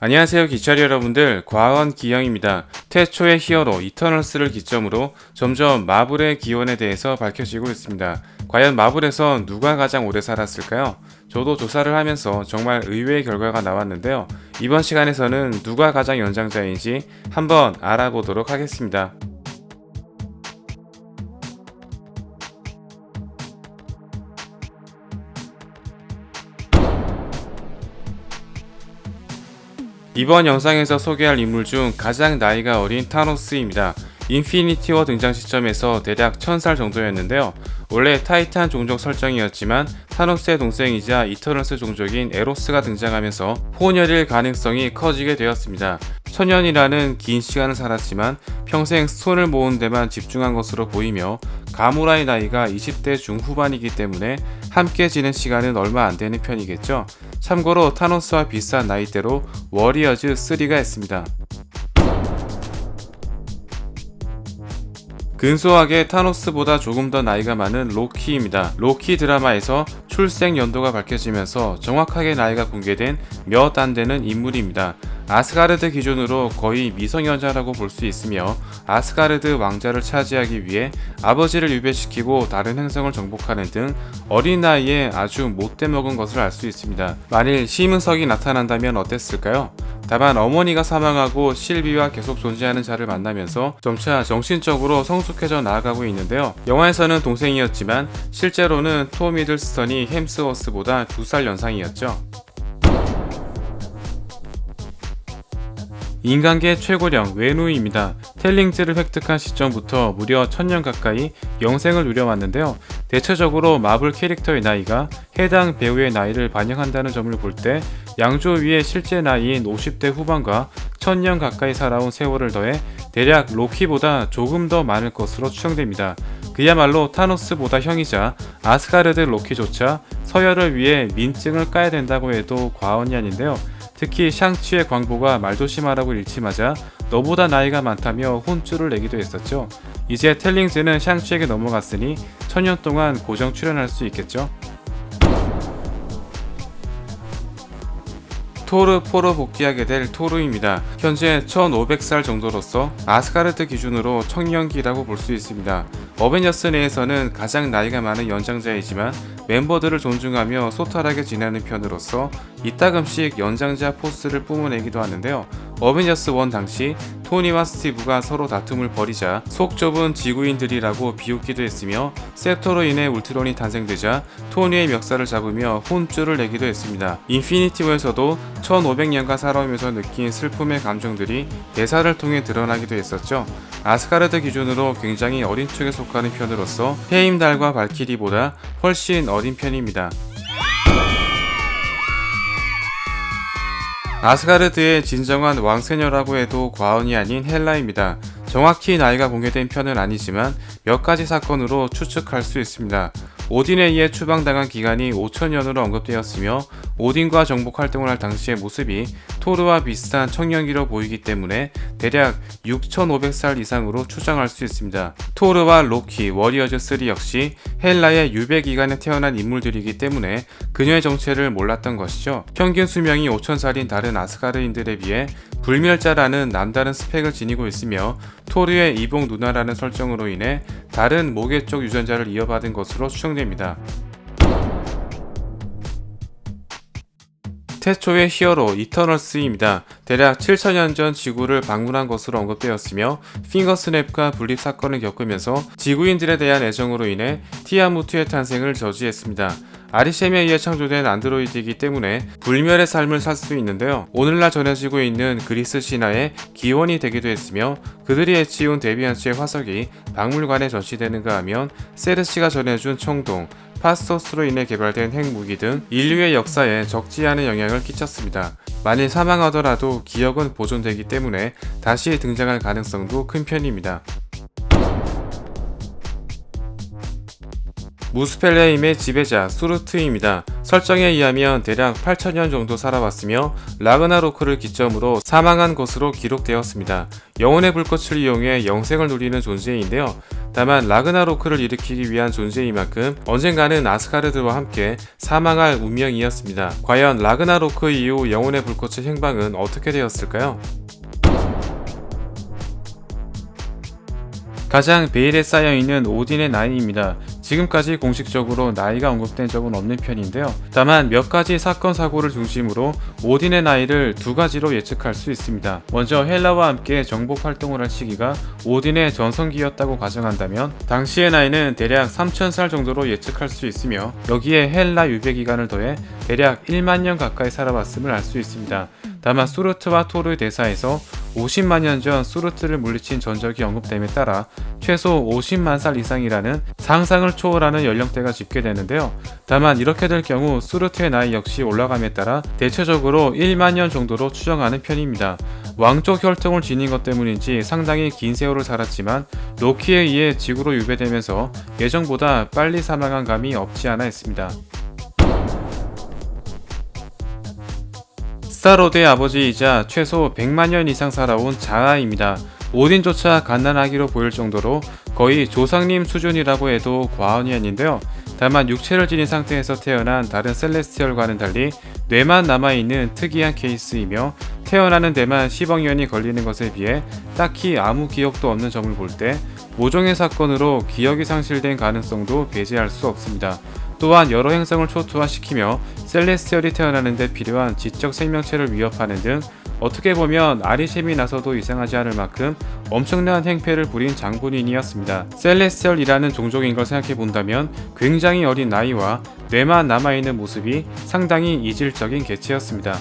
안녕하세요 기차리 여러분들, 과원 기영입니다. 태초의 히어로 이터널스를 기점으로 점점 마블의 기원에 대해서 밝혀지고 있습니다. 과연 마블에서 누가 가장 오래 살았을까요? 저도 조사를 하면서 정말 의외의 결과가 나왔는데요. 이번 시간에서는 누가 가장 연장자인지 한번 알아보도록 하겠습니다. 이번 영상에서 소개할 인물 중 가장 나이가 어린 타노스입니다. 인피니티 워 등장 시점에서 대략 1000살 정도였는데요. 원래 타이탄 종족 설정이었지만 타노스의 동생이자 이터널스 종족인 에로스가 등장하면서 혼혈일 가능성이 커지게 되었습니다. 천년이라는 긴 시간을 살았지만 평생 스톤을 모으는 데만 집중한 것으로 보이며 가무라의 나이가 20대 중후반이기 때문에 함께 지낸 시간은 얼마 안 되는 편이겠죠. 참고로 타노스와 비슷한 나이대로 워리어즈 3가 있습니다. 근소하게 타노스보다 조금 더 나이가 많은 로키입니다. 로키 드라마에서 출생 연도가 밝혀지면서 정확하게 나이가 공개된 몇 안 되는 인물입니다. 아스가르드 기준으로 거의 미성년자라고 볼 수 있으며 아스가르드 왕자를 차지하기 위해 아버지를 유배시키고 다른 행성을 정복하는 등 어린 나이에 아주 못돼 먹은 것을 알 수 있습니다. 만일 시문석이 나타난다면 어땠을까요? 다만 어머니가 사망하고 실비와 계속 존재하는 자를 만나면서 점차 정신적으로 성숙해져 나아가고 있는데요. 영화에서는 동생이었지만 실제로는 톰 히들스턴이 햄스워스보다 2살 연상이었죠. 인간계 최고령 외누이입니다. 텔링즈를 획득한 시점부터 무려 1000년 가까이 영생을 누려왔는데요. 대체적으로 마블 캐릭터의 나이가 해당 배우의 나이를 반영한다는 점을 볼 때 양조위의 실제 나이인 50대 후반과 1000년 가까이 살아온 세월을 더해 대략 로키보다 조금 더 많을 것으로 추정됩니다. 그야말로 타노스보다 형이자 아스가르드 로키조차 서열을 위해 민증을 까야 된다고 해도 과언이 아닌데요. 특히 샹치의 광부가 말조심하라고 일침하자 너보다 나이가 많다며 혼쭐을 내기도 했었죠. 이제 텔링즈는 샹치에게 넘어갔으니 1000년 동안 고정 출연할 수 있겠죠. 토르4로 복귀하게 될 토르입니다. 현재 1500살 정도로서 아스가르드 기준으로 청년기라고 볼 수 있습니다. 어벤져스 내에서는 가장 나이가 많은 연장자이지만 멤버들을 존중하며 소탈하게 지내는 편으로서 이따금씩 연장자 포스를 뿜어내기도 하는데요. 어벤져스 1 당시 토니와 스티브가 서로 다툼을 벌이자 속 좁은 지구인들이라고 비웃기도 했으며 셉터로 인해 울트론이 탄생되자 토니의 멱살을 잡으며 혼쭐을 내기도 했습니다. 인피니티 워에서도 1500년간 살아오면서 느낀 슬픔의 감정들이 대사를 통해 드러나기도 했었죠. 아스가르드 기준으로 굉장히 어린 축에 속하는 편으로서 헤임달과 발키리보다 훨씬 어린 편입니다. 아스가르드의 진정한 왕세녀라고 해도 과언이 아닌 헬라입니다. 정확히 나이가 공개된 편은 아니지만 몇 가지 사건으로 추측할 수 있습니다. 오딘에 의해 추방당한 기간이 5000년으로 언급되었으며 오딘과 정복 활동을 할 당시의 모습이 토르와 비슷한 청년기로 보이기 때문에 대략 6500살 이상으로 추정할 수 있습니다. 토르와 로키, 워리어즈 3 역시 헬라의 유배 기간에 태어난 인물들이기 때문에 그녀의 정체를 몰랐던 것이죠. 평균 수명이 5000살인 다른 아스가르인들에 비해 불멸자라는 남다른 스펙을 지니고 있으며 토르의 이복 누나라는 설정으로 인해 다른 모계 쪽 유전자를 이어받은 것으로 추정됩니다. 태초의 히어로 이터널스입니다. 대략 7000년 전 지구를 방문한 것으로 언급되었으며 핑거스냅과 분립 사건을 겪으면서 지구인들에 대한 애정으로 인해 티아무트의 탄생을 저지했습니다. 아리셈에 의해 창조된 안드로이드이기 때문에 불멸의 삶을 살 수 있는데요. 오늘날 전해지고 있는 그리스 신화의 기원이 되기도 했으며 그들이 해치운 데비안츠의 화석이 박물관에 전시되는가 하면 세르시가 전해준 청동, 파스토스로 인해 개발된 핵무기 등 인류의 역사에 적지 않은 영향을 끼쳤습니다. 만일 사망하더라도 기억은 보존되기 때문에 다시 등장할 가능성도 큰 편입니다. 무스펠레임의 지배자 수르트입니다. 설정에 의하면 대략 8,000년 정도 살아왔으며 라그나로크를 기점으로 사망한 것으로 기록되었습니다. 영혼의 불꽃을 이용해 영생을 누리는 존재인데요. 다만 라그나로크를 일으키기 위한 존재인 만큼 언젠가는 아스가르드와 함께 사망할 운명이었습니다. 과연 라그나로크 이후 영혼의 불꽃의 행방은 어떻게 되었을까요? 가장 베일에 쌓여있는 오딘의 나이입니다. 지금까지 공식적으로 나이가 언급된 적은 없는 편인데요. 다만 몇 가지 사건 사고를 중심으로 오딘의 나이를 두 가지로 예측할 수 있습니다. 먼저 헬라와 함께 정복 활동을 할 시기가 오딘의 전성기였다고 가정한다면 당시의 나이는 대략 3000살 정도로 예측할 수 있으며 여기에 헬라 유배 기간을 더해 대략 1만 년 가까이 살아왔음을 알 수 있습니다. 다만 수르트와 토르 대사에서 50만 년 전 수르트를 물리친 전적이 언급됨에 따라 최소 50만 살 이상이라는 상상을 초월하는 연령대가 집계되는데요. 다만 이렇게 될 경우 수르트의 나이 역시 올라감에 따라 대체적으로 1만 년 정도로 추정하는 편입니다. 왕족 혈통을 지닌 것 때문인지 상당히 긴 세월을 살았지만 로키에 의해 지구로 유배되면서 예정보다 빨리 사망한 감이 없지 않아 있습니다. 스타로드의 아버지이자 최소 100만 년 이상 살아온 자아입니다. 오딘조차 갓난아기로 보일 정도로 거의 조상님 수준이라고 해도 과언이 아닌데요. 다만 육체를 지닌 상태에서 태어난 다른 셀레스티얼과는 달리 뇌만 남아있는 특이한 케이스이며 태어나는 데만 10억 년이 걸리는 것에 비해 딱히 아무 기억도 없는 점을 볼 때 모종의 사건으로 기억이 상실된 가능성도 배제할 수 없습니다. 또한 여러 행성을 초토화시키며 셀레스티얼이 태어나는 데 필요한 지적 생명체를 위협하는 등 어떻게 보면 아리셈이 나서도 이상하지 않을 만큼 엄청난 행패를 부린 장본인이었습니다. 셀레스티얼이라는 종족인 걸 생각해 본다면 굉장히 어린 나이와 뇌만 남아있는 모습이 상당히 이질적인 개체였습니다.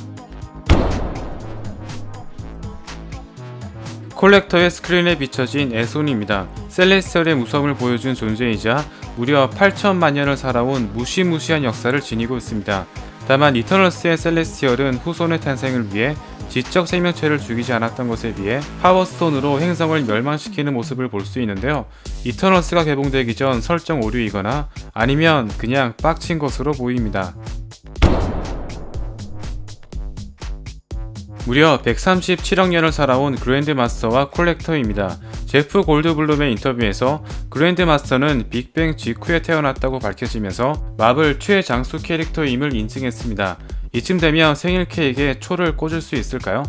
콜렉터의 스크린에 비춰진 에손입니다. 셀레스티얼의 무서움을 보여준 존재이자 무려 8천만 년을 살아온 무시무시한 역사를 지니고 있습니다. 다만 이터널스의 셀레스티얼은 후손의 탄생을 위해 지적 생명체를 죽이지 않았던 것에 비해 파워스톤으로 행성을 멸망시키는 모습을 볼 수 있는데요. 이터널스가 개봉되기 전 설정 오류이거나 아니면 그냥 빡친 것으로 보입니다. 무려 137억 년을 살아온 그랜드마스터와 콜렉터입니다. 제프 골드블룸의 인터뷰에서 그랜드마스터는 빅뱅 직후에 태어났다고 밝혀지면서 마블 최장수 캐릭터임을 인증했습니다. 이쯤 되면 생일 케이크에 초를 꽂을 수 있을까요?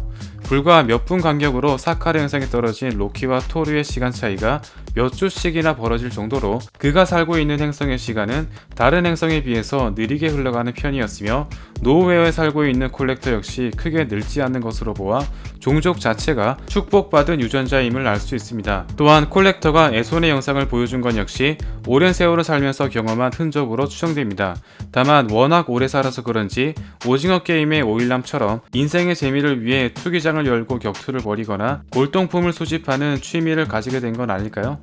불과 몇 분 간격으로 사카르 행성에 떨어진 로키와 토르의 시간 차이가 몇 주씩이나 벌어질 정도로 그가 살고 있는 행성의 시간은 다른 행성에 비해서 느리게 흘러가는 편이었으며 노우웨어에 살고 있는 콜렉터 역시 크게 늙지 않는 것으로 보아 종족 자체가 축복받은 유전자임을 알 수 있습니다. 또한 콜렉터가 에손의 영상을 보여준 건 역시 오랜 세월을 살면서 경험한 흔적으로 추정됩니다. 다만 워낙 오래 살아서 그런지 오징어 게임의 오일남처럼 인생의 재미를 위해 투기장을 열고 격투를 벌이거나 골동품을 수집하는 취미를 가지게 된 건 아닐까요?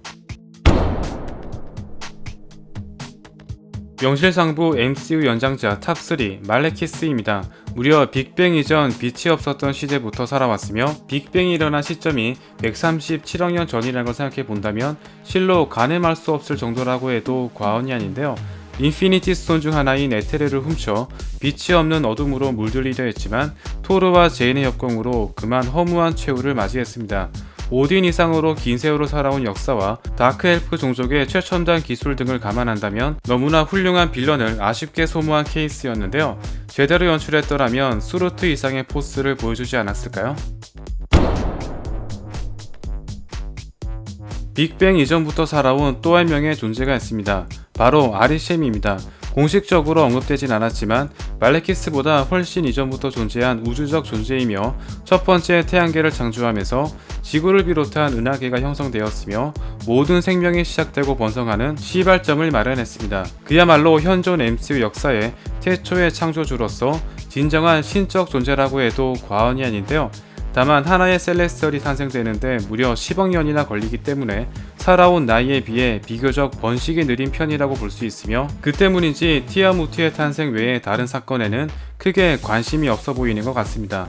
명실상부 MCU 연장자 탑3 말레키스입니다. 무려 빅뱅 이전 빛이 없었던 시대부터 살아왔으며 빅뱅이 일어난 시점이 137억 년 전이라는 걸 생각해 본다면 실로 가늠할 수 없을 정도라고 해도 과언이 아닌데요. 인피니티 스톤 중 하나인 에테르를 훔쳐 빛이 없는 어둠으로 물들이려 했지만 토르와 제인의 협공으로 그만 허무한 최후를 맞이했습니다. 오딘 이상으로 긴 세월을 살아온 역사와 다크엘프 종족의 최첨단 기술 등을 감안한다면 너무나 훌륭한 빌런을 아쉽게 소모한 케이스였는데요. 제대로 연출했더라면 수르트 이상의 포스를 보여주지 않았을까요? 빅뱅 이전부터 살아온 또 한 명의 존재가 있습니다. 바로 아리셈입니다. 공식적으로 언급되진 않았지만 말레키스보다 훨씬 이전부터 존재한 우주적 존재이며 첫 번째 태양계를 창조하면서 지구를 비롯한 은하계가 형성되었으며 모든 생명이 시작되고 번성하는 시발점을 마련했습니다. 그야말로 현존 MCU 역사의 최초의 창조주로서 진정한 신적 존재라고 해도 과언이 아닌데요. 다만 하나의 셀레스티얼이 탄생되는데 무려 10억 년이나 걸리기 때문에 살아온 나이에 비해 비교적 번식이 느린 편이라고 볼 수 있으며 그 때문인지 티아무트의 탄생 외에 다른 사건에는 크게 관심이 없어 보이는 것 같습니다.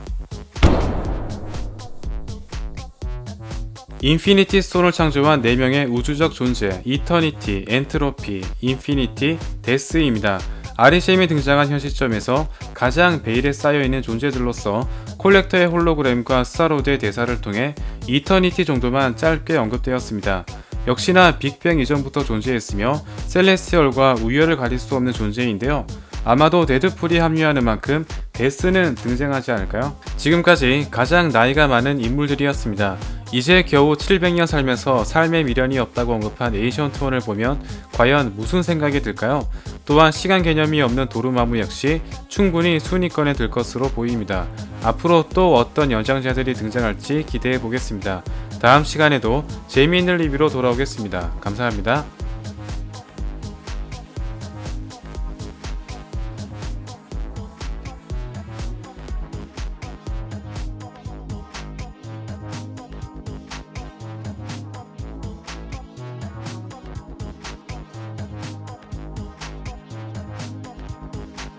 인피니티 스톤을 창조한 4명의 우주적 존재, 이터니티, 엔트로피, 인피니티, 데스입니다. RECM이 등장한 현 시점에서 가장 베일에 쌓여있는 존재들로서 콜렉터의 홀로그램과 스타로드의 대사를 통해 이터니티 정도만 짧게 언급되었습니다. 역시나 빅뱅 이전부터 존재했으며 셀레스티얼과 우열을 가릴 수 없는 존재인데요. 아마도 데드풀이 합류하는 만큼 데스는 등장하지 않을까요? 지금까지 가장 나이가 많은 인물들이었습니다. 이제 겨우 700년 살면서 삶의 미련이 없다고 언급한 에이션 투원을 보면 과연 무슨 생각이 들까요? 또한 시간 개념이 없는 도루마무 역시 충분히 순위권에 들 것으로 보입니다. 앞으로 또 어떤 연장자들이 등장할지 기대해 보겠습니다. 다음 시간에도 재미있는 리뷰로 돌아오겠습니다. 감사합니다.